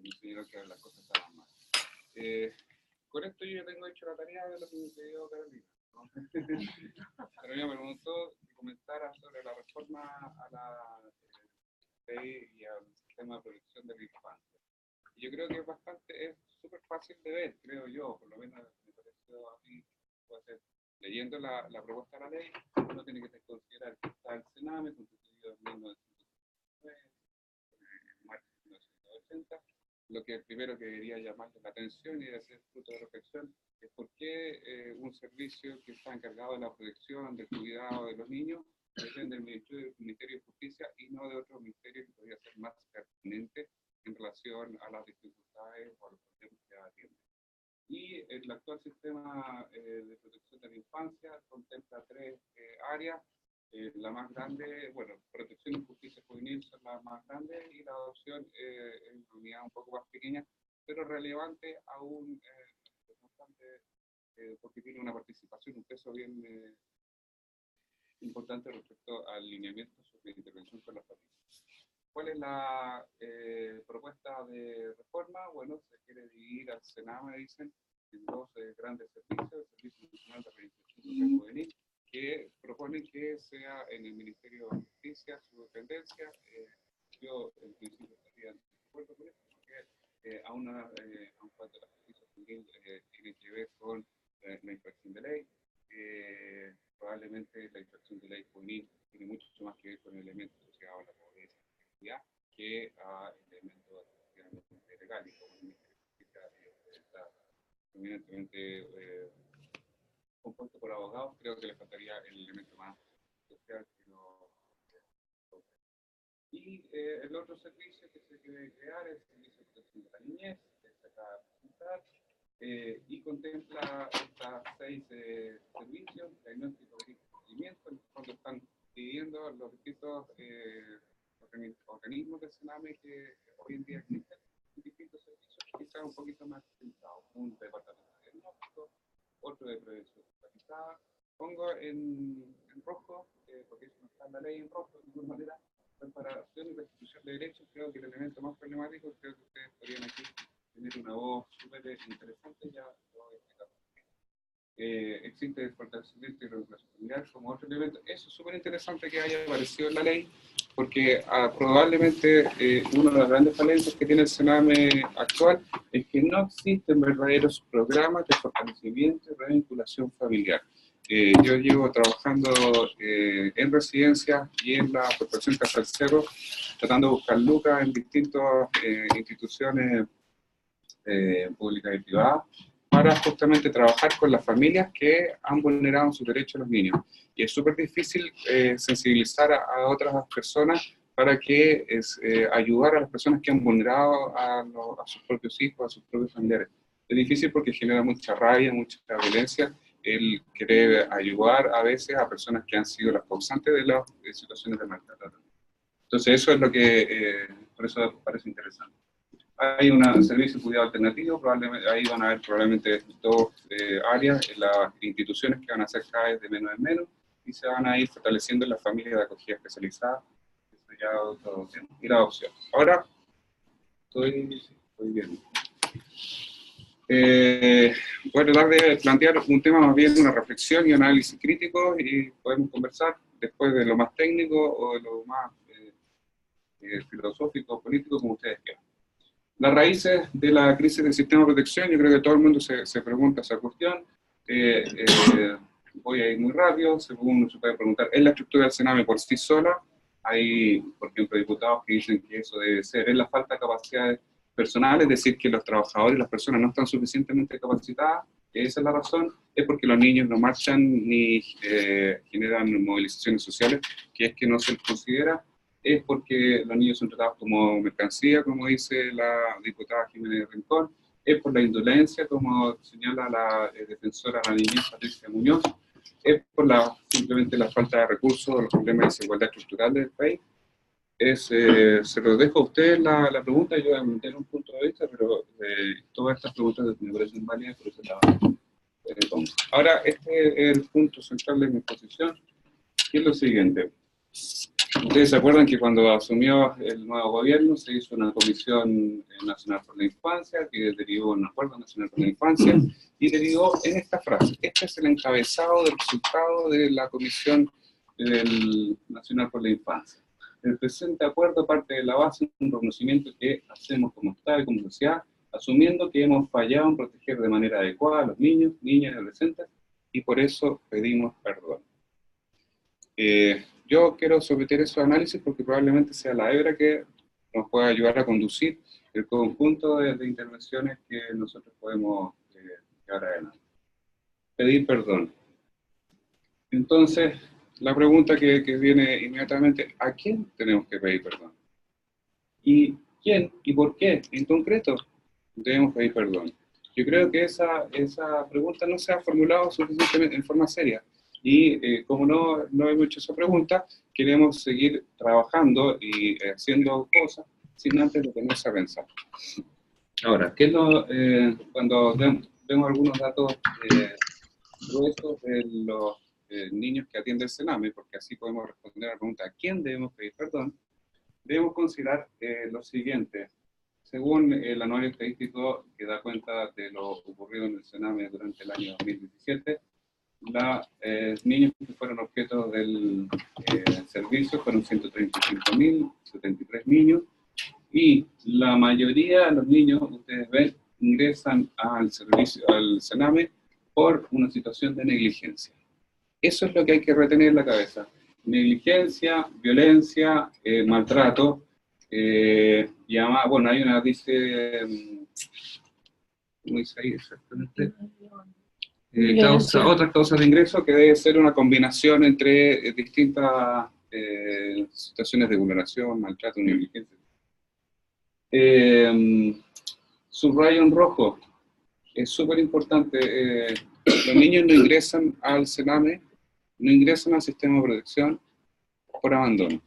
me enseñaron que las cosas estaban mal. Con esto yo ya tengo hecho la tarea de lo que me pidió Carolina, ¿no? Carolina me preguntó que comentara sobre la reforma a la ley y al sistema de protección de la infancia. Y yo creo que es súper fácil de ver, creo yo, por lo menos me pareció a mí, puede ser, leyendo la propuesta de la ley, uno tiene que considerar que está el Sename, constituido en 1909, en marzo de 1980. Lo que primero que debería llamarle la atención y hacer fruto de reflexión es por qué un servicio que está encargado de la protección, del cuidado de los niños, depende del Ministerio de Justicia y no de otro ministerio que podría ser más pertinente en relación a las dificultades o a los problemas que atiende. Y el actual sistema de protección de la infancia contempla tres áreas. La más grande, bueno, protección y justicia juvenil son las más grandes y la adopción es una unidad un poco más pequeña, pero relevante aún, porque tiene una participación, un peso bien importante respecto al lineamiento sobre intervención con las familias. ¿Cuál es la propuesta de reforma? Bueno, se quiere dividir al Sename, dicen, en dos grandes servicios, el Servicio Nacional de Reinserción Social Juvenil, que proponen que sea en el Ministerio de Justicia su dependencia. Yo en principio estaría de acuerdo con esto, porque aún cuando la justicia juvenil tiene que ver con la infracción de ley, probablemente la infracción de ley juvenil tiene mucho más que ver con elementos asociados a la pobreza que a elementos legales, como el Ministerio de Justicia está eminentemente compuesto por abogados. Creo que le faltaría el elemento más social que no. Y el otro servicio que se quiere crear es el Servicio de Protección de la Niñez, que se acaba de presentar, y contempla estas 6 servicios: diagnóstico, y seguimiento. En el fondo están dividiendo los distintos organismos del Sename que hoy en día existen en distintos servicios, quizás un poquito más centrados. Un departamento de diagnóstico, otro de prevención especializada. Pongo en rojo, porque eso no está en la ley en rojo de ninguna manera, reparación y restitución de derechos. Creo que el elemento más problemático, creo que ustedes podrían aquí tener una voz súper interesante, ya lo voy a explicar. Existe el fortalecimiento y regulación familiar como otro elemento. Eso es súper interesante que haya aparecido en la ley, porque probablemente una de las grandes falencias que tiene el Sename actual es que no existen verdaderos programas de fortalecimiento y revinculación familiar. Yo llevo trabajando en residencias y en la Corporación Casa del Cerro, tratando de buscar lucas en distintas instituciones públicas y privadas, para justamente trabajar con las familias que han vulnerado sus derechos a los niños. Y es súper difícil sensibilizar a otras personas para que ayudar a las personas que han vulnerado a sus propios hijos, a sus propios familiares. Es difícil porque genera mucha rabia, mucha violencia, el querer ayudar a veces a personas que han sido las causantes de las situaciones de maltrato. Entonces eso es lo que, por eso parece interesante. Hay un servicio de cuidado alternativo, probablemente, ahí van a haber probablemente dos áreas, las instituciones que van a ser cada vez de menos en menos, y se van a ir fortaleciendo en las familias de acogida especializada, eso ya otro tema, y la adopción. Ahora, estoy bien. Voy a tratar de plantear un tema más bien de una reflexión y un análisis crítico, y podemos conversar después de lo más técnico o de lo más filosófico, político, como ustedes quieran. Las raíces de la crisis del sistema de protección, yo creo que todo el mundo se pregunta esa cuestión. Voy a ir muy rápido. Según se puede preguntar, ¿es la estructura del Sename por sí sola? Hay, por ejemplo, diputados que dicen que eso debe ser, es la falta de capacidades personales, es decir, que los trabajadores y las personas no están suficientemente capacitadas. Esa es la razón. Es porque los niños no marchan ni generan movilizaciones sociales, que es que no se les considera. Es porque los niños son tratados como mercancía, como dice la diputada Jiménez Rincón. Es por la indolencia, como señala la defensora de la niñez Patricia Muñoz. Es por simplemente la falta de recursos, los problemas de desigualdad estructural del país. Se lo dejo a usted la pregunta. Yo voy a meter un punto de vista, pero todas estas preguntas me parecen válidas, por eso las tomo. Ahora, este es el punto central de mi exposición, que es lo siguiente. Ustedes se acuerdan que cuando asumió el nuevo gobierno se hizo una Comisión Nacional por la Infancia, que derivó en un Acuerdo Nacional por la Infancia, y derivó en esta frase: este es el encabezado del resultado de la Comisión Nacional por la Infancia. El presente acuerdo parte de la base de un reconocimiento que hacemos como Estado y como sociedad, asumiendo que hemos fallado en proteger de manera adecuada a los niños, niñas y adolescentes, y por eso pedimos perdón. Yo quiero someter eso a análisis porque probablemente sea la hebra que nos pueda ayudar a conducir el conjunto de intervenciones que nosotros podemos llevar adelante. Pedir perdón. Entonces, la pregunta que viene inmediatamente: ¿a quién tenemos que pedir perdón? ¿Y quién y por qué en concreto debemos pedir perdón? Yo creo que esa pregunta no se ha formulado suficientemente en forma seria. Y como no hemos hecho esa pregunta, queremos seguir trabajando y haciendo cosas sin antes detenerse a pensar. Ahora, cuando vemos algunos datos gruesos de los niños que atiende el Sename, porque así podemos responder a la pregunta: ¿a quién debemos pedir perdón? Debemos considerar lo siguiente. Según el anuario estadístico que da cuenta de lo ocurrido en el Sename durante el año 2017, los niños que fueron objeto del servicio fueron 135.073 niños, y la mayoría de los niños, ustedes ven, ingresan al servicio, al Sename, por una situación de negligencia. Eso es lo que hay que retener en la cabeza: negligencia, violencia, maltrato, y además, bueno, hay una, dice, ¿cómo dice ahí exactamente? Otras causas de ingreso, que debe ser una combinación entre distintas situaciones de vulneración, maltrato, negligencia. Subrayo en rojo, es súper importante, los niños no ingresan al Sename, no ingresan al sistema de protección por abandono.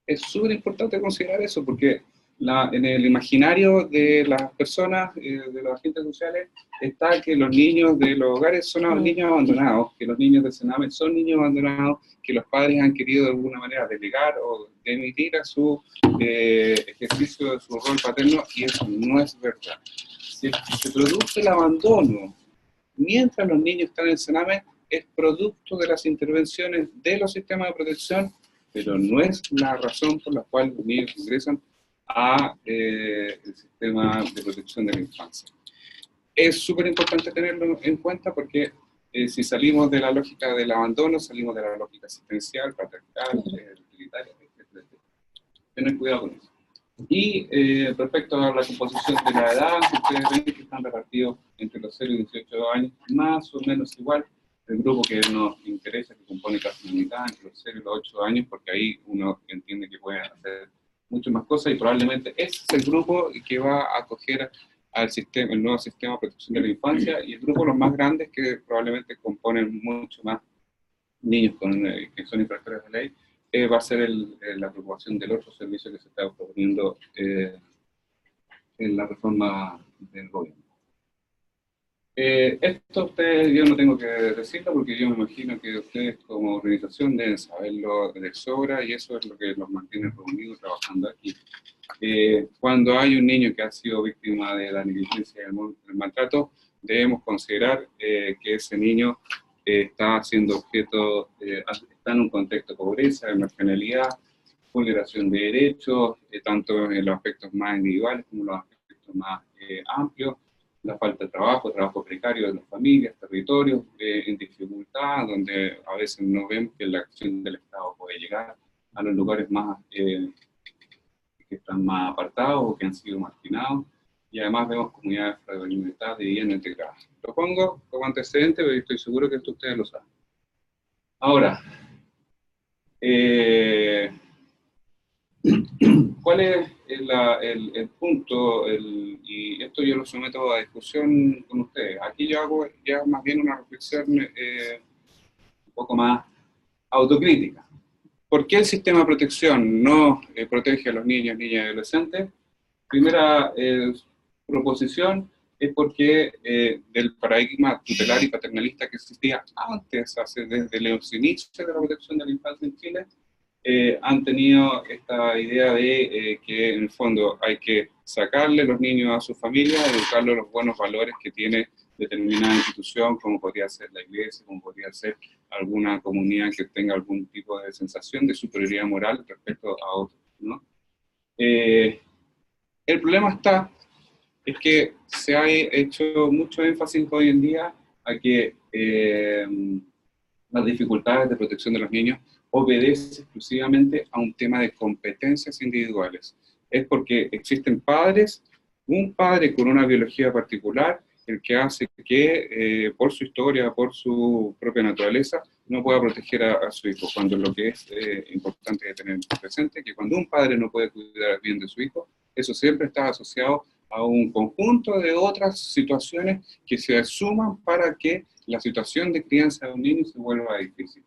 Es súper importante considerar eso, porque en el imaginario de las personas, de los agentes sociales, está que los niños de los hogares son niños abandonados, que los niños del Sename son niños abandonados, que los padres han querido de alguna manera delegar o demitir a su ejercicio de su rol paterno, y eso no es verdad. Si se produce el abandono mientras los niños están en el Sename, es producto de las intervenciones de los sistemas de protección, pero no es la razón por la cual los niños ingresan a el sistema de protección de la infancia. Es súper importante tenerlo en cuenta porque si salimos de la lógica del abandono, salimos de la lógica asistencial, patriarcal, utilitaria, etc. Tener cuidado con eso. Y respecto a la composición de la edad, ustedes ven que están repartidos entre los 0 y 18 años, más o menos igual. El grupo que nos interesa, que compone casi la mitad, entre los 0 y los 8 años, porque ahí uno entiende que pueden hacer muchas más cosas, y probablemente ese es el grupo que va a acoger al sistema, el nuevo sistema de protección de la infancia, y el grupo los más grandes, que probablemente componen mucho más niños que son infractores de ley, va a ser la preocupación del otro servicio que se está proponiendo en la reforma del gobierno. Esto ustedes, yo no tengo que decirlo porque yo me imagino que ustedes como organización deben saberlo de sobra, y eso es lo que los mantiene reunidos trabajando aquí. Cuando hay un niño que ha sido víctima de la negligencia y el maltrato, debemos considerar que ese niño está siendo objeto, está en un contexto de pobreza, de marginalidad, vulneración de derechos, tanto en los aspectos más individuales como en los aspectos más amplios, la falta de trabajo precario de las familias, territorios en dificultad, donde a veces no vemos que la acción del Estado puede llegar a los lugares más que están más apartados o que han sido marginados, y además vemos comunidades fragmentadas y bien integradas. Lo pongo como antecedente, pero estoy seguro que esto ustedes lo saben. Ahora, ¿cuál es el punto? Y esto yo lo someto a discusión con ustedes. Aquí yo hago ya más bien una reflexión un poco más autocrítica. ¿Por qué el sistema de protección no protege a los niños, niñas y adolescentes? Primera proposición es porque del paradigma tutelar y paternalista que existía antes, desde los inicios de la protección de la infancia en Chile, han tenido esta idea de que en el fondo hay que sacarle los niños a su familia, educarlos los buenos valores que tiene determinada institución, como podría ser la iglesia, como podría ser alguna comunidad que tenga algún tipo de sensación de superioridad moral respecto a otros, ¿no? El problema es que se ha hecho mucho énfasis hoy en día a que las dificultades de protección de los niños obedece exclusivamente a un tema de competencias individuales. Es porque existen padres, un padre con una biología particular, el que hace que, por su historia, por su propia naturaleza, no pueda proteger a su hijo, cuando lo que es importante tener presente, que cuando un padre no puede cuidar bien de su hijo, eso siempre está asociado a un conjunto de otras situaciones que se suman para que la situación de crianza de un niño se vuelva difícil.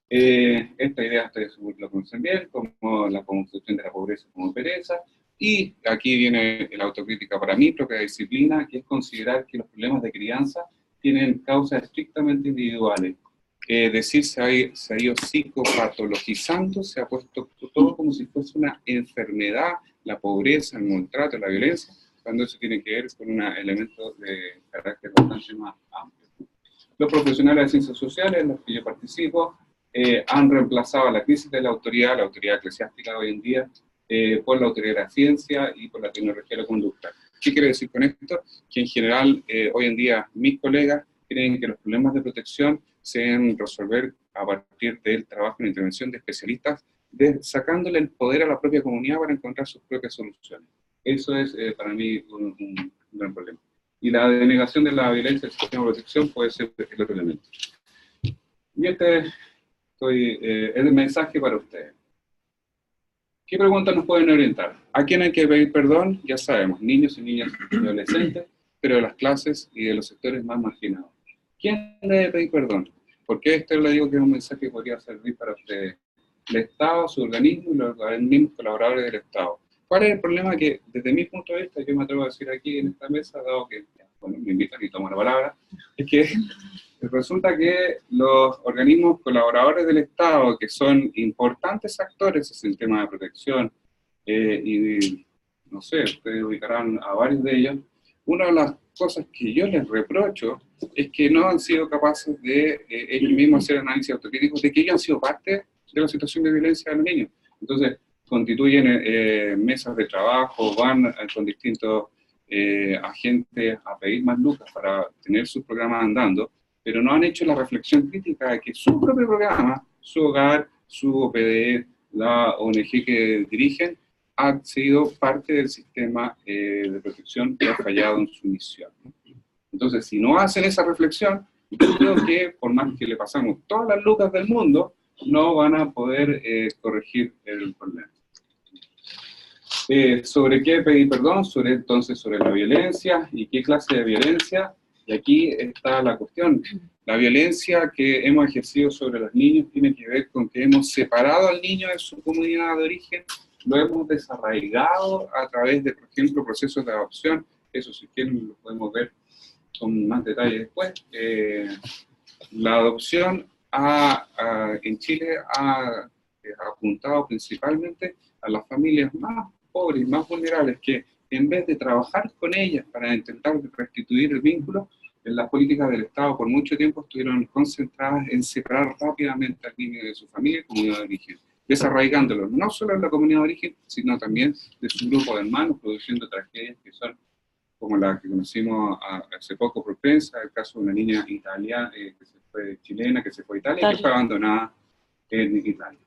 Esta idea ustedes lo conocen bien, como la concepción de la pobreza como pereza, y aquí viene la autocrítica para mi propia disciplina, que es considerar que los problemas de crianza tienen causas estrictamente individuales. Decir se ha ido psicopatologizando, se ha puesto todo como si fuese una enfermedad, la pobreza, el maltrato, la violencia, cuando eso tiene que ver con un elemento de carácter bastante más amplio. Los profesionales de ciencias sociales, en los que yo participo, han reemplazado la crisis de la autoridad eclesiástica hoy en día, por la autoridad de la ciencia y por la tecnología de la conducta. ¿Qué quiere decir con esto? Que en general, hoy en día, mis colegas creen que los problemas de protección se deben resolver a partir del trabajo en intervención de especialistas, sacándole el poder a la propia comunidad para encontrar sus propias soluciones. Eso es para mí un gran problema. Y la denegación de la violencia del sistema de protección puede ser el otro elemento. Y este es el mensaje para ustedes. ¿Qué preguntas nos pueden orientar? ¿A quién hay que pedir perdón? Ya sabemos, niños y niñas y adolescentes, pero de las clases y de los sectores más marginados. ¿Quién debe pedir perdón? Porque esto le digo que es un mensaje que podría servir para ustedes. El Estado, su organismo y los mismos colaboradores del Estado. ¿Cuál es el problema? Que desde mi punto de vista, yo me atrevo a decir aquí en esta mesa, dado que bueno, me invitan y tomo la palabra, es que resulta que los organismos colaboradores del Estado, que son importantes actores en el tema de protección, y no sé, ustedes ubicarán a varios de ellos, una de las cosas que yo les reprocho es que no han sido capaces de ellos mismos hacer análisis autocríticos de que ellos han sido parte de la situación de violencia de los niños. Entonces, constituyen mesas de trabajo, van con distintos agentes a pedir más lucas para tener sus programas andando, pero no han hecho la reflexión crítica de que su propio programa, su hogar, su OPD, la ONG que dirigen, ha sido parte del sistema de protección que ha fallado en su misión. Entonces, si no hacen esa reflexión, yo creo que por más que le pasamos todas las lucas del mundo, no van a poder corregir el problema. ¿Sobre qué pedir perdón? Entonces, sobre la violencia y qué clase de violencia. Y aquí está la cuestión. La violencia que hemos ejercido sobre los niños tiene que ver con que hemos separado al niño de su comunidad de origen, lo hemos desarraigado a través de, por ejemplo, procesos de adopción. Eso, si quieren, lo podemos ver con más detalle después. La adopción en Chile ha apuntado principalmente a las familias más pobres, más vulnerables, que en vez de trabajar con ellas para intentar restituir el vínculo, en las políticas del Estado por mucho tiempo estuvieron concentradas en separar rápidamente al niño de su familia y comunidad de origen, desarraigándolo no solo en la comunidad de origen, sino también de su grupo de hermanos, produciendo tragedias que son como la que conocimos hace poco por prensa, el caso de una niña italiana, que se fue chilena, que se fue a Italia y que fue abandonada en Italia.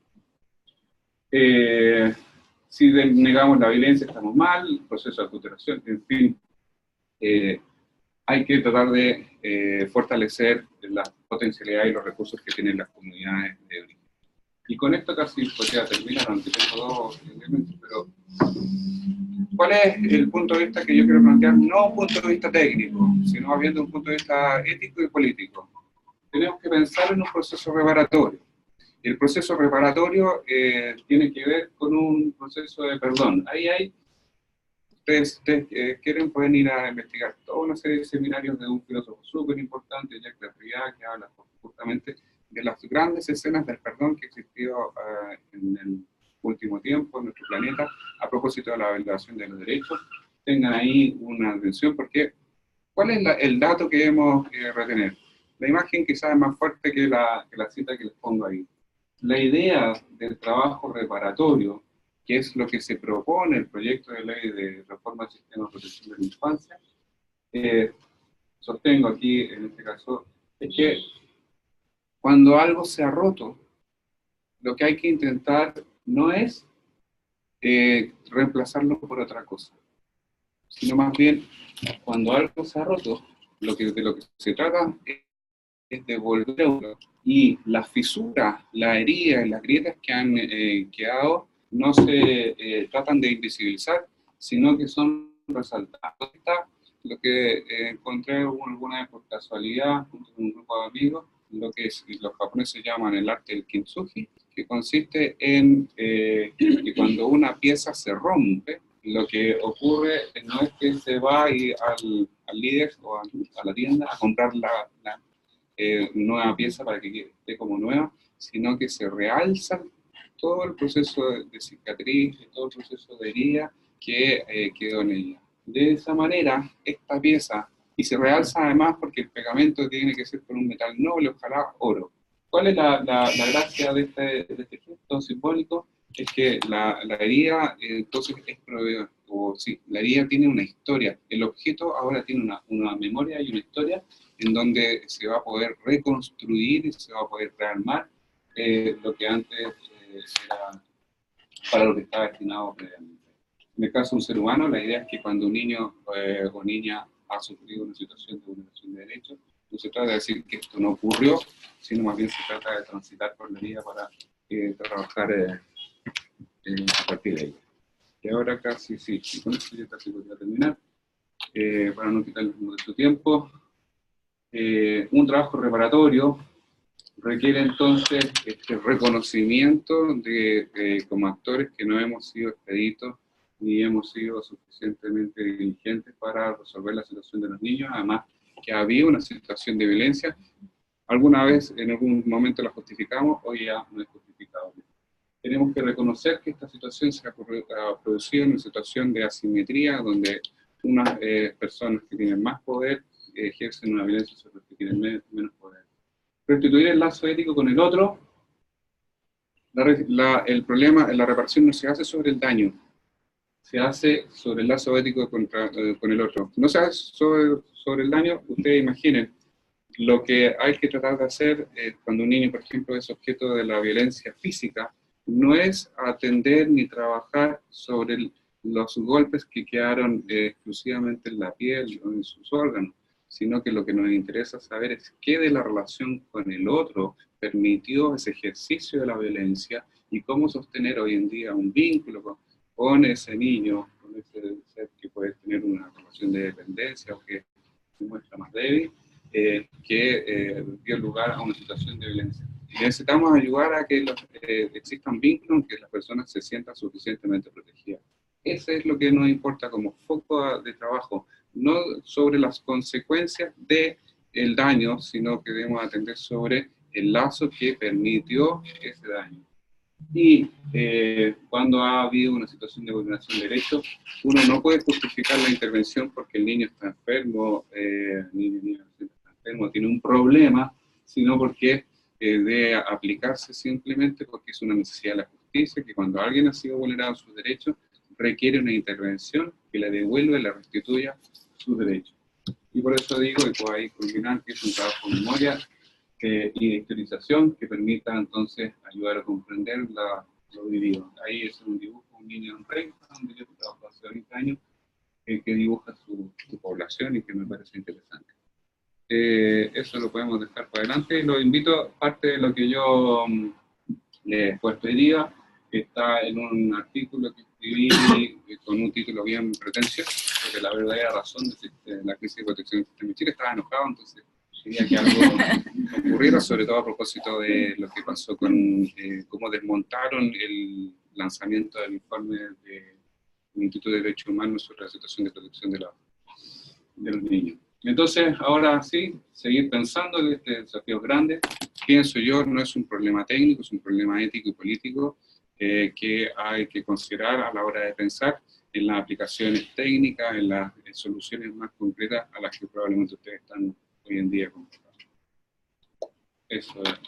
Si negamos la violencia estamos mal, el proceso de aculturación, en fin, hay que tratar de fortalecer las potencialidades y los recursos que tienen las comunidades de origen. Y con esto casi podría terminar, aunque tengo dos elementos, pero ¿cuál es el punto de vista que yo quiero plantear? No un punto de vista técnico, sino viendo un punto de vista ético y político. Tenemos que pensar en un proceso reparatorio. El proceso reparatorio tiene que ver con un proceso de perdón. Ahí hay, ustedes quieren, pueden ir a investigar toda una serie de seminarios de un filósofo súper importante, Jacques Derrida, que habla justamente de las grandes escenas del perdón que existió en el último tiempo en nuestro planeta, a propósito de la violación de los derechos, tengan ahí una atención, porque ¿cuál es el dato que debemos retener? La imagen quizás es más fuerte que la cita que les pongo ahí. La idea del trabajo reparatorio, que es lo que se propone el proyecto de ley de reforma del sistema de protección de la infancia, sostengo aquí en este caso, es que cuando algo se ha roto, lo que hay que intentar no es reemplazarlo por otra cosa, sino más bien, cuando algo se ha roto, de lo que se trata es devolverlo, y las fisuras, las heridas, las grietas que han quedado no se tratan de invisibilizar, sino que son resaltadas. Está lo que encontré alguna vez por casualidad junto con un grupo de amigos, lo que los japoneses llaman el arte del kintsugi, que consiste en que cuando una pieza se rompe, lo que ocurre no es que se va al líder o a la tienda a comprar la nueva pieza para que esté como nueva, sino que se realza todo el proceso de cicatriz, todo el proceso de herida que quedó en ella. De esa manera, esta pieza, y se realza además porque el pegamento tiene que ser con un metal noble, ojalá oro. ¿Cuál es la gracia de este gesto simbólico? Es que la herida, entonces, la herida tiene una historia. El objeto ahora tiene una memoria y una historia en donde se va a poder reconstruir y se va a poder rearmar lo que antes era para lo que estaba destinado previamente. En el caso de un ser humano, la idea es que cuando un niño o niña ha sufrido una situación de vulneración de derechos, no se trata de decir que esto no ocurrió, sino más bien se trata de transitar por la vida para trabajar a partir de ella. Y ahora casi, sí, con esto ya casi voy a terminar, para no quitarles mucho tiempo. Un trabajo reparatorio requiere entonces este reconocimiento de como actores que no hemos sido expeditos ni hemos sido suficientemente diligentes para resolver la situación de los niños, además que había una situación de violencia. Alguna vez, en algún momento la justificamos, hoy ya no es justificable. Tenemos que reconocer que esta situación se ha producido en una situación de asimetría, donde unas personas que tienen más poder ejercen una violencia sobre los que tienen menos poder. Restituir el lazo ético con el otro, el problema, la reparación no se hace sobre el daño, se hace sobre el lazo ético con el otro. No se hace sobre el daño, ustedes imaginen, lo que hay que tratar de hacer cuando un niño, por ejemplo, es objeto de la violencia física, no es atender ni trabajar sobre los golpes que quedaron exclusivamente en la piel o en sus órganos, sino que lo que nos interesa saber es qué de la relación con el otro permitió ese ejercicio de la violencia y cómo sostener hoy en día un vínculo con ese niño, con ese ser que puede tener una relación de dependencia o que se muestra más débil, que dio lugar a una situación de violencia. Y necesitamos ayudar a que existan vínculos en que las personas se sientan suficientemente protegidas. Ese es lo que nos importa como foco de trabajo, no sobre las consecuencias del daño, sino que debemos atender sobre el lazo que permitió ese daño. Y cuando ha habido una situación de vulneración de derechos, uno no puede justificar la intervención porque el niño está enfermo, niño está enfermo, tiene un problema, sino porque debe aplicarse simplemente porque es una necesidad de la justicia, que cuando alguien ha sido vulnerado en sus derechos, requiere una intervención que le devuelva y le restituya sus derechos. Y por eso digo, y puedo ahí culminar, que es un trabajo de memoria y de historización que permita entonces ayudar a comprender lo vivido. Ahí es un dibujo, un niño en Renca, un niño que trabajó hace 20 años, que dibuja su población y que me parece interesante. Eso lo podemos dejar para adelante. Los invito, parte de lo que yo les he puesto hoy día, está en un artículo que escribí con un título bien pretencioso, porque la verdadera razón de la crisis de protección del sistema de Chile. Estaba enojado, entonces quería que algo ocurriera, sobre todo a propósito de lo que pasó con cómo desmontaron el lanzamiento del informe del Instituto de Derechos Humanos sobre la situación de protección de los niños. Entonces, ahora sí, seguir pensando en este desafío grande, pienso yo, no es un problema técnico, es un problema ético y político que hay que considerar a la hora de pensar en las aplicaciones técnicas, en las soluciones más concretas a las que probablemente ustedes están hoy en día conectados. Eso es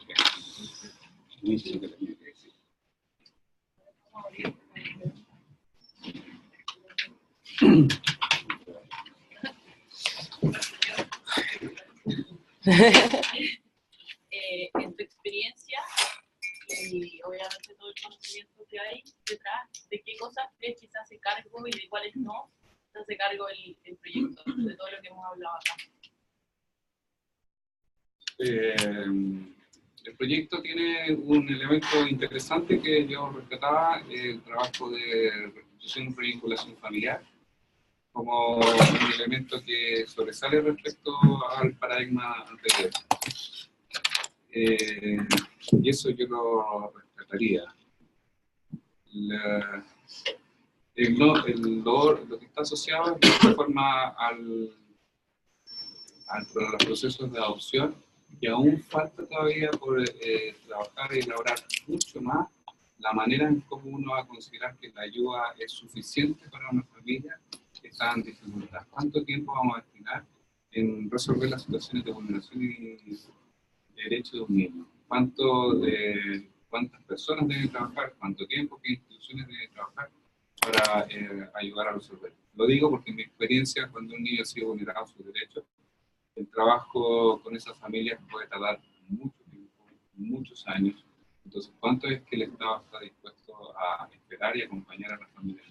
lo inicio que tenía que decir. En tu experiencia y obviamente todo el conocimiento que hay detrás, ¿de qué cosas crees que se hace cargo y de cuáles no se hace cargo el proyecto, de todo lo que hemos hablado acá? El proyecto tiene un elemento interesante que yo rescataba, el trabajo de restitución y vinculación familiar, como un elemento que sobresale respecto al paradigma anterior. Y eso yo lo rescataría. Lo que está asociado de esta forma a los procesos de adopción, y aún falta todavía por trabajar y elaborar mucho más la manera en cómo uno va a considerar que la ayuda es suficiente para una familia que está en dificultad. ¿Cuánto tiempo vamos a destinar en resolver las situaciones de vulneración y de derechos de un niño? ¿Cuántas personas deben trabajar? ¿Cuánto tiempo? ¿Qué instituciones deben trabajar para ayudar a resolver? Lo digo porque en mi experiencia, cuando un niño ha sido vulnerado sus derechos, el trabajo con esas familias puede tardar mucho tiempo, muchos años. Entonces, ¿cuánto es que el Estado está dispuesto a esperar y acompañar a las familias?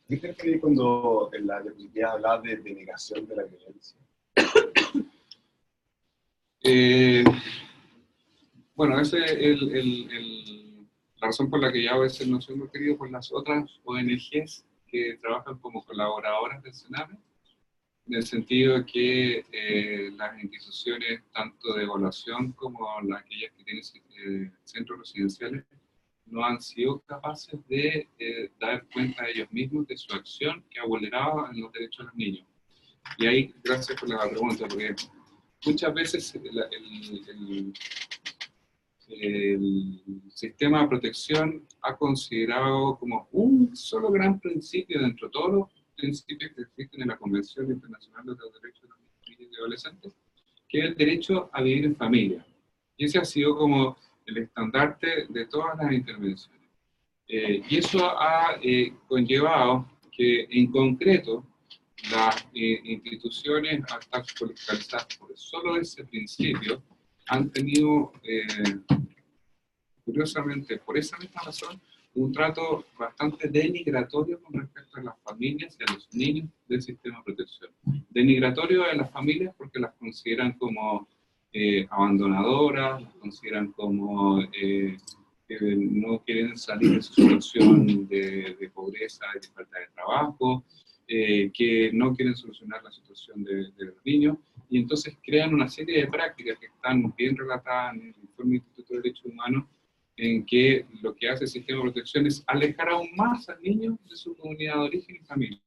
¿Qué te refieres cuando en la diapositiva hablaba de denegación de la violencia? Bueno, esa es la razón por la que ya a veces no soy muy querido por las otras ONGs que trabajan como colaboradoras del Sename, en el sentido de que las instituciones, tanto de evaluación como aquellas que tienen centros residenciales, no han sido capaces de dar cuenta a ellos mismos de su acción que ha vulnerado los derechos de los niños. Y ahí, gracias por la pregunta, porque muchas veces el sistema de protección ha considerado como un solo gran principio dentro de todos los principios que existen en la Convención Internacional de los Derechos de los Niños y Adolescentes, que es el derecho a vivir en familia. Y ese ha sido como el estandarte de todas las intervenciones. Y eso ha conllevado que, en concreto, las instituciones, al estar focalizadas por solo ese principio, han tenido, curiosamente, por esa misma razón, un trato bastante denigratorio con respecto a las familias y a los niños del sistema de protección. Denigratorio a las familias porque las consideran como abandonadoras, las consideran como que no quieren salir de su situación de pobreza y de falta de trabajo, que no quieren solucionar la situación de los niños, y entonces crean una serie de prácticas que están bien relatadas en el informe del Instituto de Derechos Humanos, en que lo que hace el sistema de protección es alejar aún más al niño de su comunidad de origen y familia.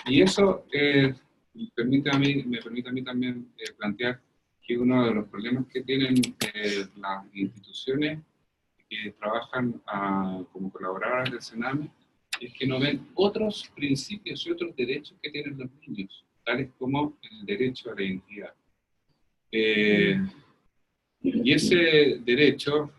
Y eso me permite a mí también plantear que uno de los problemas que tienen las instituciones que trabajan como colaboradoras del Sename es que no ven otros principios y otros derechos que tienen los niños, tales como el derecho a la identidad. Y ese derecho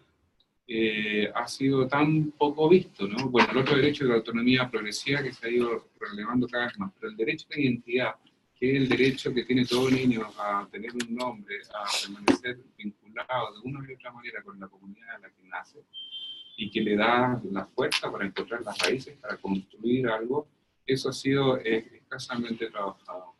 ha sido tan poco visto, ¿no? Bueno, el otro derecho de la autonomía progresiva que se ha ido relevando cada vez más, pero el derecho a la identidad, que es el derecho que tiene todo niño a tener un nombre, a permanecer vinculado de una u otra manera con la comunidad en la que nace, y que le da la fuerza para encontrar las raíces, para construir algo, eso ha sido escasamente trabajado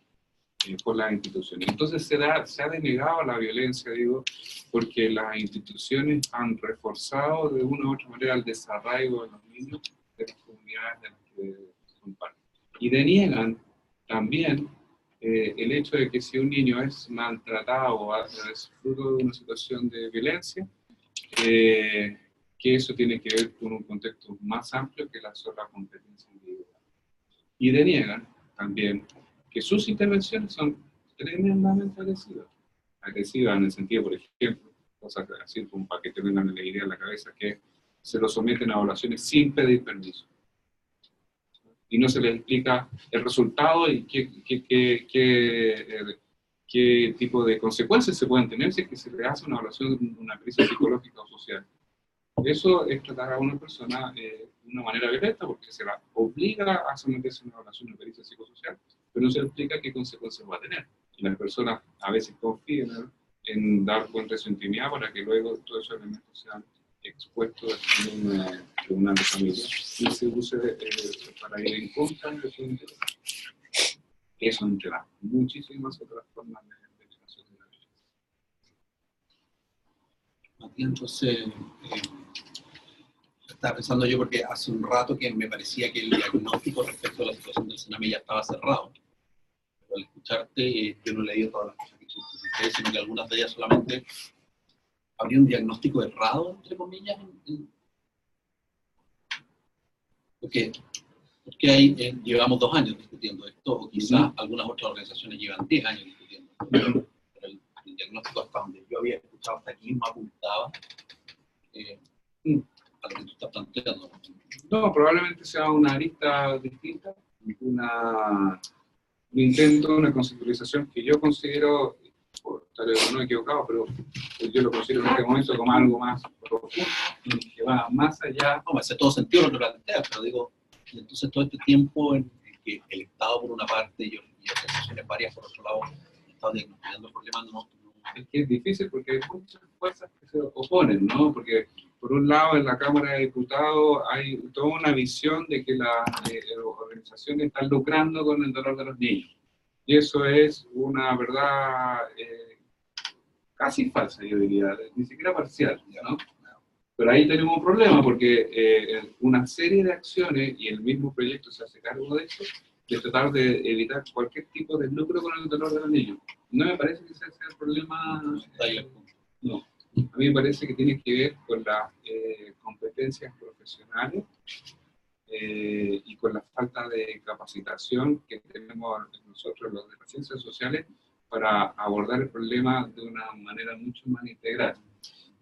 por las instituciones. Entonces se ha denegado la violencia, digo, porque las instituciones han reforzado de una u otra manera el desarraigo de los niños de las comunidades de las que son parte. Y deniegan también el hecho de que si un niño es maltratado o es fruto de una situación de violencia, que eso tiene que ver con un contexto más amplio que la sola competencia individual. Y deniegan también que sus intervenciones son tremendamente agresivas en el sentido, por ejemplo, cosas así como para que tengan la idea en la cabeza, que se lo someten a evaluaciones sin pedir permiso. Y no se les explica el resultado y qué tipo de consecuencias se pueden tener si es que se le hace una evaluación de una crisis psicológica o social. Eso es tratar a una persona de una manera violenta porque se la obliga a someterse a una evaluación de una pericia psicosocial, pero no se le explica qué consecuencias va a tener. Y las personas a veces confían en dar cuenta de su intimidad para que luego todos esos elementos sean expuestos en un tribunal de familia y se use para ir en contra de su interés. Eso entre las muchísimas otras formas de expresión de la violencia. Matías, entonces, estaba pensando yo porque hace un rato que me parecía que el diagnóstico respecto a la situación del Sename ya estaba cerrado. Pero al escucharte, yo no he leído todas las cosas que tú dijiste, sino que algunas de ellas solamente habría un diagnóstico errado, entre comillas. Porque ahí llevamos 2 años discutiendo esto, o quizás algunas otras organizaciones llevan 10 años discutiendo esto. Pero el diagnóstico hasta donde yo había escuchado hasta aquí no apuntaba a lo que tú estás planteando. No, probablemente sea una arista distinta, un intento, una conceptualización que yo considero, tal vez no equivocado, pero yo lo considero en este momento como algo más profundo, que va más allá. No, me hace todo sentido lo que planteas, pero digo, y entonces todo este tiempo en que el Estado por una parte y organizaciones varias por otro lado han estado diagnosticando problemas, no. Es que es difícil porque hay muchas fuerzas que se oponen, ¿no? Porque por un lado en la Cámara de Diputados hay toda una visión de que las organizaciones están lucrando con el dolor de los niños. Y eso es una verdad casi falsa, yo diría, ni siquiera parcial, ¿no? Pero ahí tenemos un problema porque una serie de acciones, y el mismo proyecto se hace cargo de eso, de tratar de evitar cualquier tipo de lucro con el dolor de los niños. No me parece que ese sea el problema. No. A mí me parece que tiene que ver con las competencias profesionales y con la falta de capacitación que tenemos nosotros, los de las ciencias sociales, para abordar el problema de una manera mucho más integral.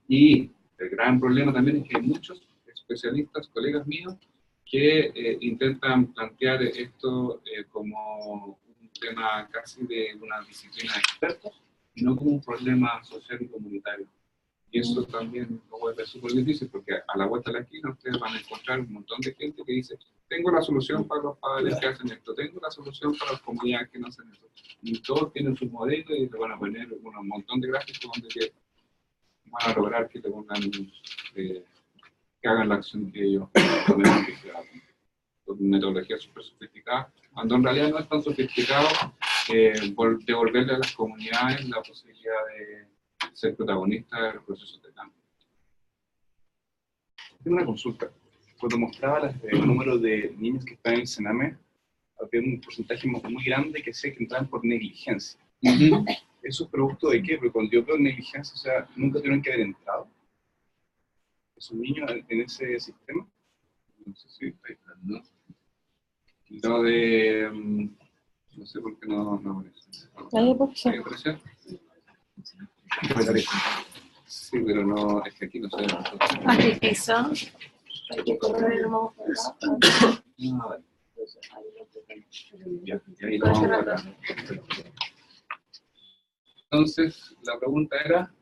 Y el gran problema también es que hay muchos especialistas, colegas míos, que intentan plantear esto como un tema casi de una disciplina de expertos, y no como un problema social y comunitario. Y eso también lo vuelve súper difícil, porque a la vuelta de la esquina ustedes van a encontrar un montón de gente que dice, tengo la solución para los padres que hacen esto, tengo la solución para las comunidades que no hacen esto. Y todos tienen su modelo y le van a poner un montón de gráficos donde van a lograr que te pongan, que hagan la acción que ellos ponen, con metodología súper sofisticada, cuando en realidad no es tan sofisticado devolverle a las comunidades la posibilidad de ser protagonistas de los procesos de cambio. Tengo una consulta. Cuando mostraba el número de niños que están en el Sename, había un porcentaje muy grande que sé que entraban por negligencia. ¿Eso es producto de qué? Porque cuando yo veo negligencia, o sea, nunca tuvieron que haber entrado esos niños en ese sistema. No sé si está ¿no? Lo de... no sé por qué no aparece. Ahí aparece. ¿Hay aparece? Sí, pero no, es que aquí no se ve. Aquí quizá hay que correr el mouse. Ah, vale. Ya, y ahí lo vamos a ver. Entonces, la pregunta era...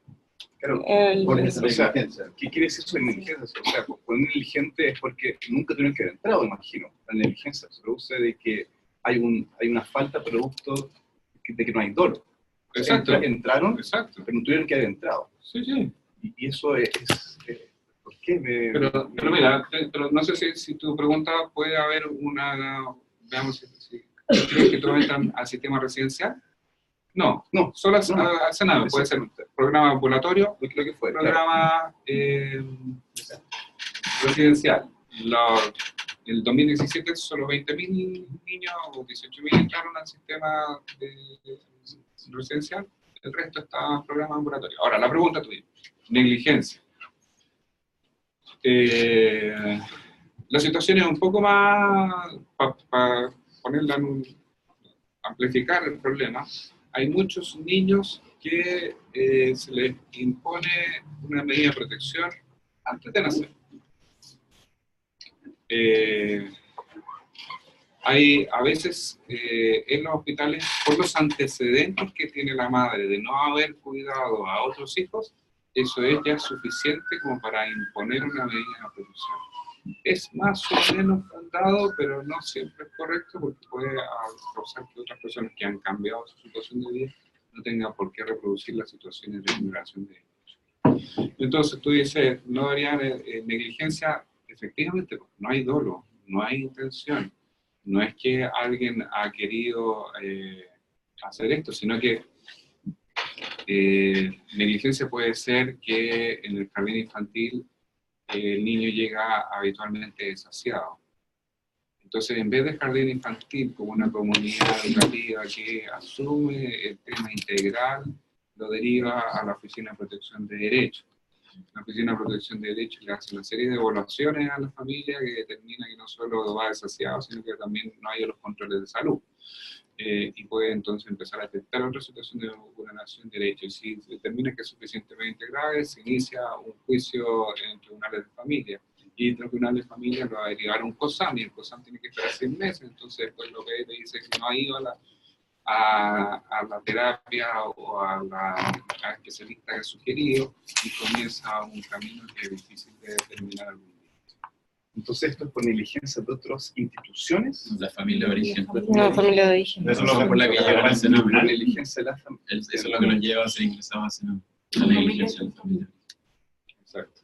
Claro, ¿Cuál es esa o sea, negligencia? ¿qué quiere decir eso de negligencia? O sea, cuando negligente es porque nunca tuvieron que haber entrado, imagino. La negligencia se produce de que hay una falta producto de que no hay dolo. Exacto. Entraron, Exacto. pero no tuvieron que haber entrado. Sí, sí. Y eso es ¿por qué? Pero mira, pero no sé si tu pregunta puede haber una, veamos si ¿crees que todos entran al sistema residencial? No, solo al Sename, puede ser programa ambulatorio, lo que fue, programa residencial. En el 2017 solo 20.000 niños o 18.000 entraron al sistema residencial, el resto está en programas ambulatorios. Ahora, la pregunta tuya, negligencia. La situación es un poco más, para ponerla amplificar el problema, hay muchos niños que se les impone una medida de protección antes de nacer. Hay a veces en los hospitales, por los antecedentes que tiene la madre de no haber cuidado a otros hijos, eso es ya suficiente como para imponer una medida de protección. Es más o menos fundado, pero no siempre es correcto porque puede causar que otras personas que han cambiado su situación de vida no tengan por qué reproducir las situaciones de generación de hijos. Entonces tú dices, no debería haber negligencia, efectivamente, porque no hay dolo, no hay intención. No es que alguien ha querido hacer esto, sino que negligencia puede ser que en el jardín infantil el niño llega habitualmente desasiado. Entonces, en vez de jardín infantil como una comunidad educativa que asume el tema integral, lo deriva a la Oficina de Protección de Derechos. La Oficina de Protección de Derechos le hace una serie de evaluaciones a la familia que determina que no solo va desasiado, sino que también no hay los controles de salud. Y puede entonces empezar a detectar otra situación de vulneración de derechos. Y si determina que es suficientemente grave, se inicia un juicio en tribunales de familia. Y el tribunal de familia lo va a derivar a un COSAM, y el COSAM tiene que esperar 6 meses. Entonces, después lo que le dice que no ha ido a la terapia o a la especialista que ha sugerido, y comienza un camino que es difícil de determinar algún día. Entonces, ¿esto es por negligencia de otras instituciones? La familia de origen. No, familia de origen. Eso es por la que llevan al Sename. La negligencia de la familia. Eso es lo que nos lleva a ser ingresados al Sename. La negligencia de la familia. Exacto.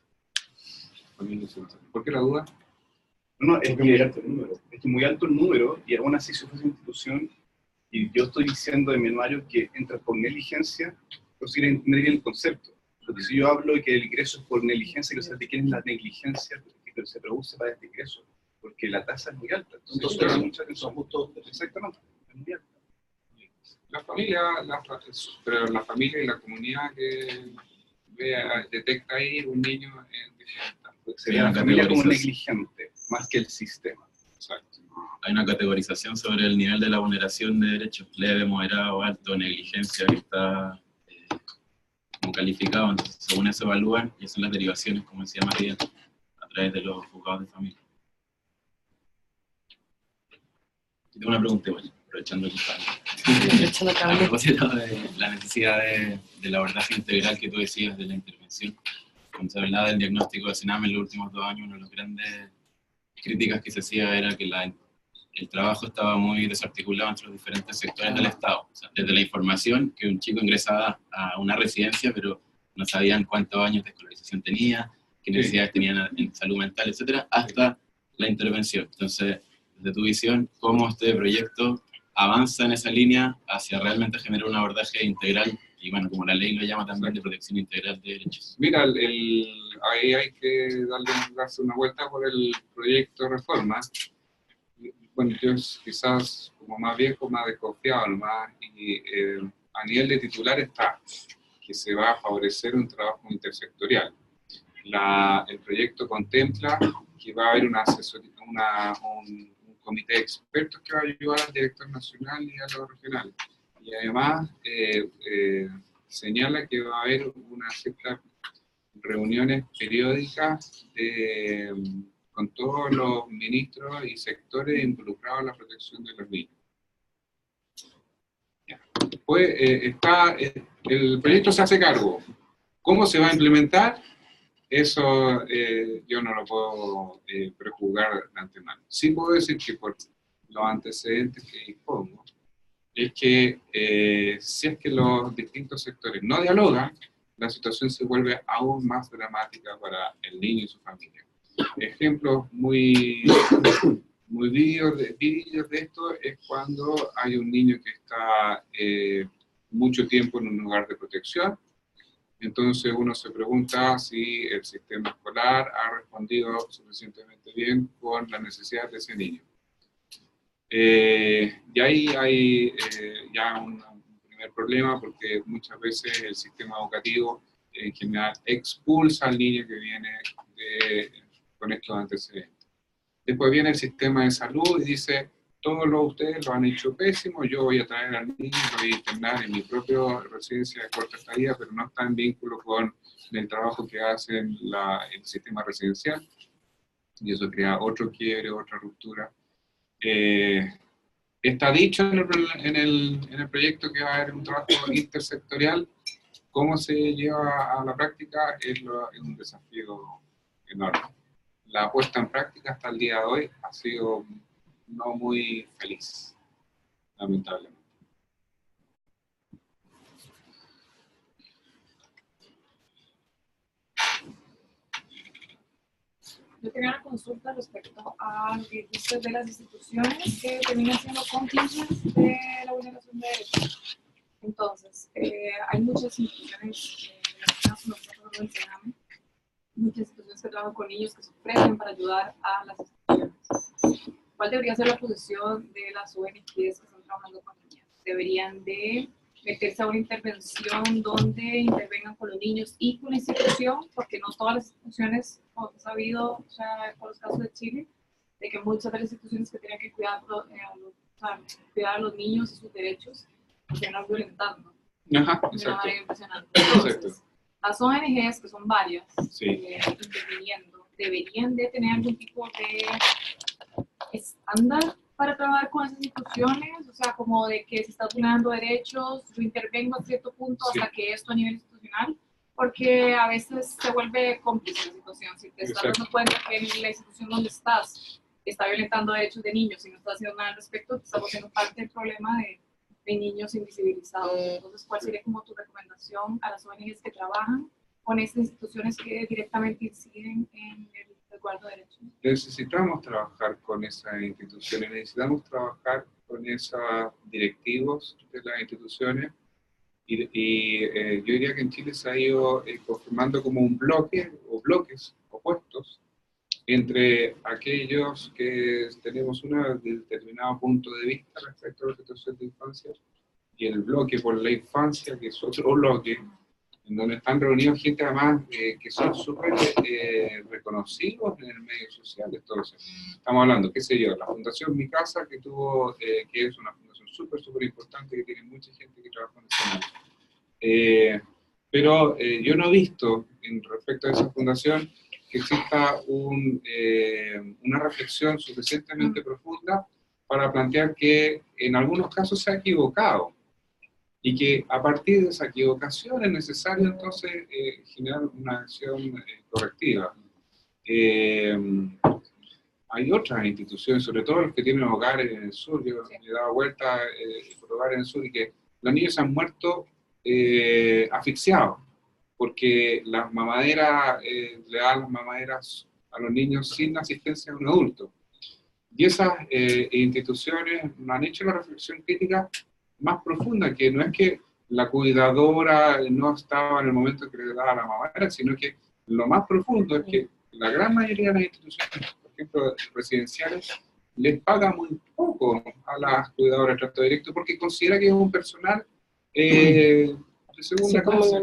¿Por qué la duda? No, es que muy alto el número, y aún así si fuese una institución, y yo estoy diciendo en mi anuario que entra por negligencia, pero sí entender bien el concepto. Porque si yo hablo de que el ingreso es por negligencia, quiero saber de quién es la negligencia que se produce para este ingreso, porque la tasa es muy alta. Entonces, mucha atención. Exactamente, es muy alta. La familia, pero la familia y la comunidad que detecta ahí un niño en dificultad. Sería la familia como negligente, más que el sistema. Exacto. Hay una categorización sobre el nivel de la vulneración de derechos, leve, moderado, alto, negligencia, que está como calificado. Entonces, según eso evalúan, y son las derivaciones, como decía María, a través de los juzgados de familia. Y tengo una pregunta igual, aprovechando el cambio. A propósito de la necesidad del abordaje integral que tú decías de la intervención, cuando se hablaba del diagnóstico de Sename en los últimos 2 años, una de las grandes críticas que se hacía era que el trabajo estaba muy desarticulado entre los diferentes sectores del Estado. O sea, desde la información, que un chico ingresaba a una residencia, pero no sabían cuántos años de escolarización tenía, qué necesidades tenían en salud mental, etcétera, hasta la intervención. Entonces, desde tu visión, ¿cómo este proyecto avanza en esa línea hacia realmente generar un abordaje integral, y bueno, como la ley lo llama también, de protección integral de derechos? Mira, ahí hay que darse una vuelta por el proyecto de reforma. Bueno, yo quizás como más viejo, más desconfiado nomás, y a nivel de titular está que se va a favorecer un trabajo intersectorial. El proyecto contempla que va a haber una asesoría, un comité de expertos que va a ayudar al director nacional y a los regionales. Y además señala que va a haber unas ciertas reuniones periódicas con todos los ministros y sectores involucrados en la protección de los niños. Después el proyecto se hace cargo. ¿Cómo se va a implementar? Eso yo no lo puedo prejuzgar de antemano. Sí puedo decir que por los antecedentes que dispongo, es que si es que los distintos sectores no dialogan, la situación se vuelve aún más dramática para el niño y su familia. Ejemplos muy vívidos de esto es cuando hay un niño que está mucho tiempo en un lugar de protección, Entonces uno se pregunta si el sistema escolar ha respondido suficientemente bien con las necesidades de ese niño. Y ahí hay ya un primer problema, porque muchas veces el sistema educativo en general expulsa al niño que viene con estos antecedentes. Después viene el sistema de salud y dice, ustedes lo han hecho pésimo, yo voy a traer al niño, lo voy a internar en mi propia residencia de corta estadía, pero no está en vínculo con el trabajo que hace el sistema residencial, y eso crea otro quiebre, otra ruptura. Está dicho en el proyecto que va a haber un trabajo intersectorial. Cómo se lleva a la práctica es un desafío enorme. La puesta en práctica hasta el día de hoy ha sido no muy feliz, lamentablemente. Yo tenía una consulta respecto a lo que dijiste de las instituciones que terminan siendo cómplices de la vulneración de derechos. Entonces, hay muchas instituciones relacionadas con nosotros del Sename, muchas instituciones que trabajan con niños que se ofrecen para ayudar a las instituciones. ¿Cuál debería ser la posición de las ONGs que están trabajando con niños? ¿Deberían de meterse a una intervención donde intervengan con los niños y con la institución? Porque no todas las instituciones, como se ha sabido, o sea, por los casos de Chile, de que muchas de las instituciones que tenían que cuidar, cuidar a los niños y sus derechos, se van violentando. Ajá, De una manera impresionante. Exacto. Entonces, las ONGs, que son varias, Sí. interviniendo, deberían de tener algún tipo de estándar para trabajar con esas instituciones, o sea, como de que se está vulnerando derechos, yo intervengo a cierto punto Sí. hasta que esto a nivel institucional, porque a veces se vuelve cómplice la situación. Si te estás dando cuenta que en la institución donde estás está violentando derechos de niños y no estás haciendo nada al respecto, te estamos siendo parte del problema de niños invisibilizados. Entonces, ¿cuál sería como tu recomendación a las ONGs que trabajan con estas instituciones que directamente inciden en el resguardo de derechos? Necesitamos trabajar con esas instituciones, necesitamos trabajar con esos directivos de las instituciones y yo diría que en Chile se ha ido conformando como un bloque o bloques opuestos entre aquellos que tenemos un determinado punto de vista respecto a la situación de infancia y el bloque por la infancia, que es otro bloque, en donde están reunidos gente además que son súper reconocidos en el medio social. Entonces, estamos hablando, qué sé yo, la Fundación Mi Casa, que es una fundación súper importante, que tiene mucha gente que trabaja en ese ámbito. Pero yo no he visto, respecto a esa fundación, que exista una reflexión suficientemente profunda para plantear que en algunos casos se ha equivocado y que a partir de esa equivocación es necesario entonces generar una acción correctiva. Hay otras instituciones, sobre todo los que tienen hogares en el sur, yo me he dado vuelta por hogares en el sur y que los niños se han muerto asfixiados, porque las mamaderas le dan las mamaderas a los niños sin asistencia de un adulto. Y esas instituciones nos han hecho una reflexión crítica más profunda, que no es que la cuidadora no estaba en el momento en que le daba la mamadera, sino que lo más profundo es que la gran mayoría de las instituciones, por ejemplo, residenciales, les paga muy poco a las cuidadoras de trato directo porque considera que es un personal de segunda clase.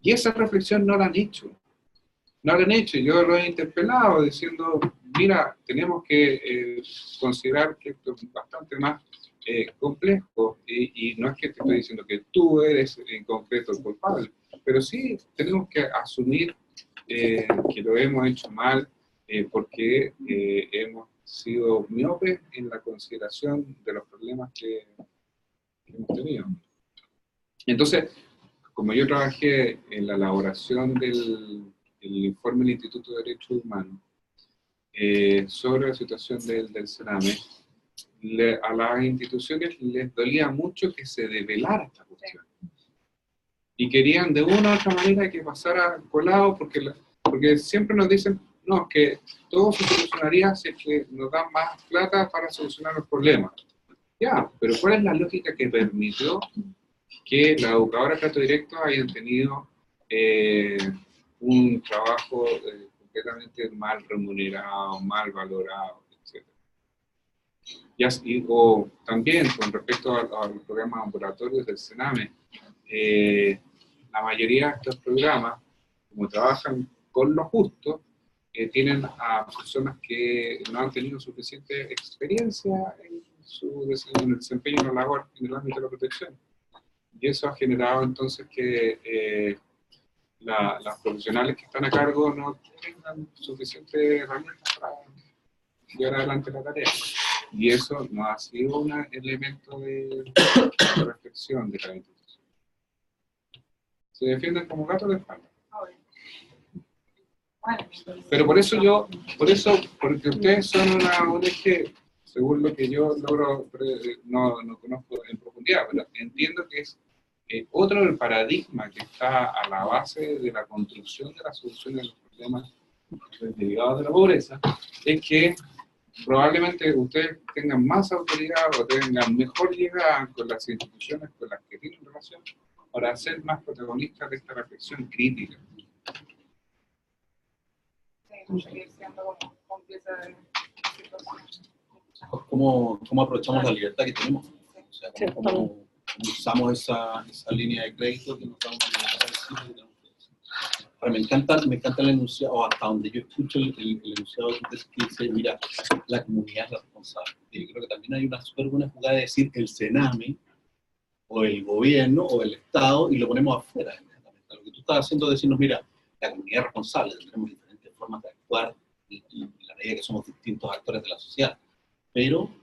Y esa reflexión no la han hecho. No la han hecho. Yo lo he interpelado diciendo, mira, tenemos que considerar que esto es bastante más complejo. Y no es que te estoy diciendo que tú eres en concreto el culpable, pero sí tenemos que asumir que lo hemos hecho mal porque hemos sido miopes en la consideración de los problemas que hemos tenido. Entonces, como yo trabajé en la elaboración del informe del Instituto de Derechos Humanos sobre la situación del Sename, a las instituciones les dolía mucho que se develara esta cuestión. Y querían de una u otra manera que pasara colado, porque siempre nos dicen, no, que todo se solucionaría si es que nos dan más plata para solucionar los problemas. Ya, pero ¿cuál es la lógica que permitió que las educadoras de trato directo hayan tenido un trabajo completamente mal remunerado, mal valorado, etc. O también con respecto a los programas ambulatorios del Sename, la mayoría de estos programas, como trabajan con lo justo, tienen a personas que no han tenido suficiente experiencia en el desempeño de la labor en el ámbito de la protección. Y eso ha generado entonces que las profesionales que están a cargo no tengan suficientes herramientas para llevar adelante la tarea. Y eso no ha sido un elemento de reflexión de la institución. Se defienden como gatos de espalda. Pero porque ustedes son una ONG, según lo que yo logro, no conozco en profundidad, pero entiendo que es otro del paradigma que está a la base de la construcción de la solución de los problemas derivados de la pobreza, es que probablemente ustedes tengan más autoridad o tengan mejor llegada con las instituciones con las que tienen relación para ser más protagonistas de esta reflexión crítica. Seguir siendo como cómplice de la situación. ¿Cómo aprovechamos la libertad que tenemos? O sea, ¿cómo usamos esa línea de crédito que nos da una libertad de decir lo que tenemos que decir? Ahora, me encanta el enunciado, o hasta donde yo escucho el enunciado que dice, mira, la comunidad es la responsable. Y yo creo que también hay una súper buena jugada de decir el Sename, o el gobierno, o el Estado, y lo ponemos afuera. Lo que tú estás haciendo es decirnos, mira, la comunidad es responsable, tenemos diferentes formas de actuar, y en la medida que somos distintos actores de la sociedad. Pero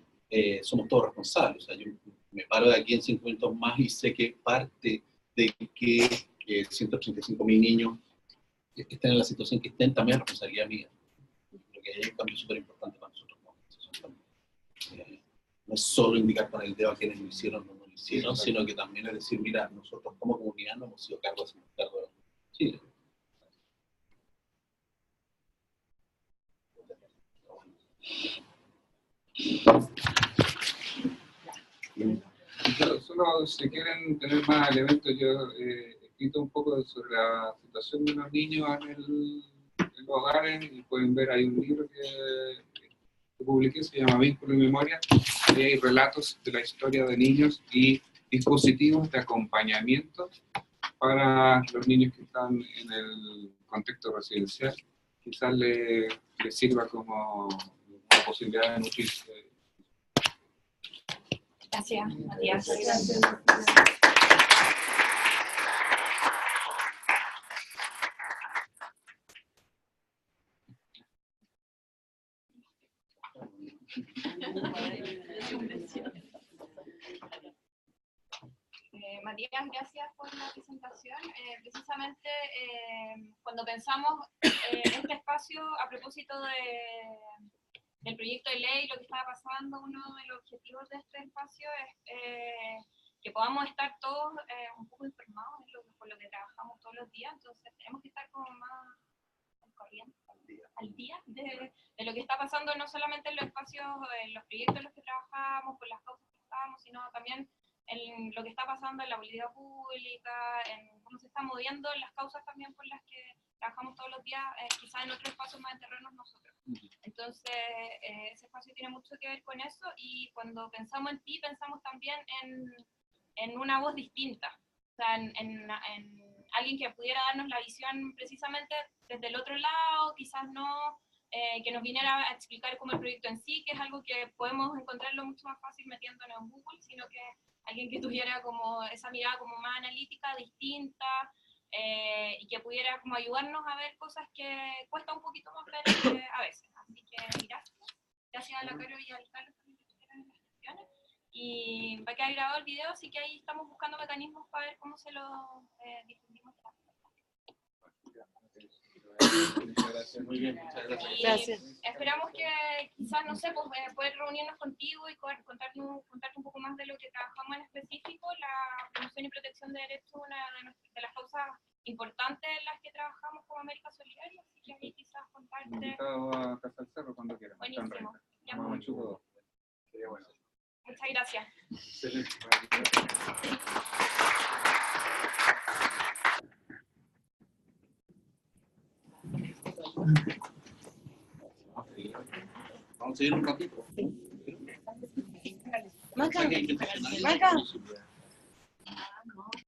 somos todos responsables. O sea, yo me paro de aquí en 5 minutos más y sé que parte de que 135.000 niños estén en la situación que estén también es responsabilidad mía. Creo que hay un cambio súper importante para nosotros como organización. No es solo indicar con el dedo a quienes lo hicieron o no lo hicieron, sino que también es decir, mira, nosotros como comunidad no hemos sido cargo de Chile. Solo si quieren tener más elementos, yo he escrito un poco sobre la situación de los niños en los hogares y pueden ver, hay un libro que publiqué, se llama Vínculo y Memoria, y hay relatos de la historia de niños y dispositivos de acompañamiento para los niños que están en el contexto residencial. Quizás les sirva como una posibilidad de nutrirse. Gracias, Matías. Gracias. Matías, gracias por la presentación. Precisamente cuando pensamos este espacio a propósito del proyecto de ley, lo que estaba pasando, uno de los objetivos de este espacio es que podamos estar todos un poco informados por lo que trabajamos todos los días, entonces tenemos que estar como más al corriente, al día de lo que está pasando, no solamente en los espacios, en los proyectos en los que trabajamos, por las causas que estamos, sino también en lo que está pasando en la política pública, en cómo se están moviendo las causas también por las que trabajamos todos los días, quizás en otros espacios más enterrados nosotros. Entonces, ese espacio tiene mucho que ver con eso, y cuando pensamos en ti, pensamos también en una voz distinta, o sea, en alguien que pudiera darnos la visión precisamente desde el otro lado, quizás no que nos viniera a explicar como el proyecto en sí, que es algo que podemos encontrarlo mucho más fácil metiéndonos en Google, sino que alguien que tuviera como esa mirada como más analítica, distinta, y que pudiera como ayudarnos a ver cosas que cuesta un poquito más ver a veces. Así que gracias a la Caro y al Carlos también que estuvieron en las gestiones. Y va a quedar grabado el video, así que ahí estamos buscando mecanismos para ver cómo se lo difundimos. Gracias, muy bien, muchas gracias. Y gracias. Esperamos que quizás, no sé, pues, poder reunirnos contigo y contarte un poco más de lo que trabajamos en específico. La promoción y protección de derechos es una de las causas importantes en las que trabajamos como América Solidaria, así que ahí quizás contarte. Invitado a Casa del Cerro cuando quieran. Buenísimo. Sería bueno. Muchas gracias. Excelente. Vamos a seguir un ratito. Maca, Hay que impresionar. Maca.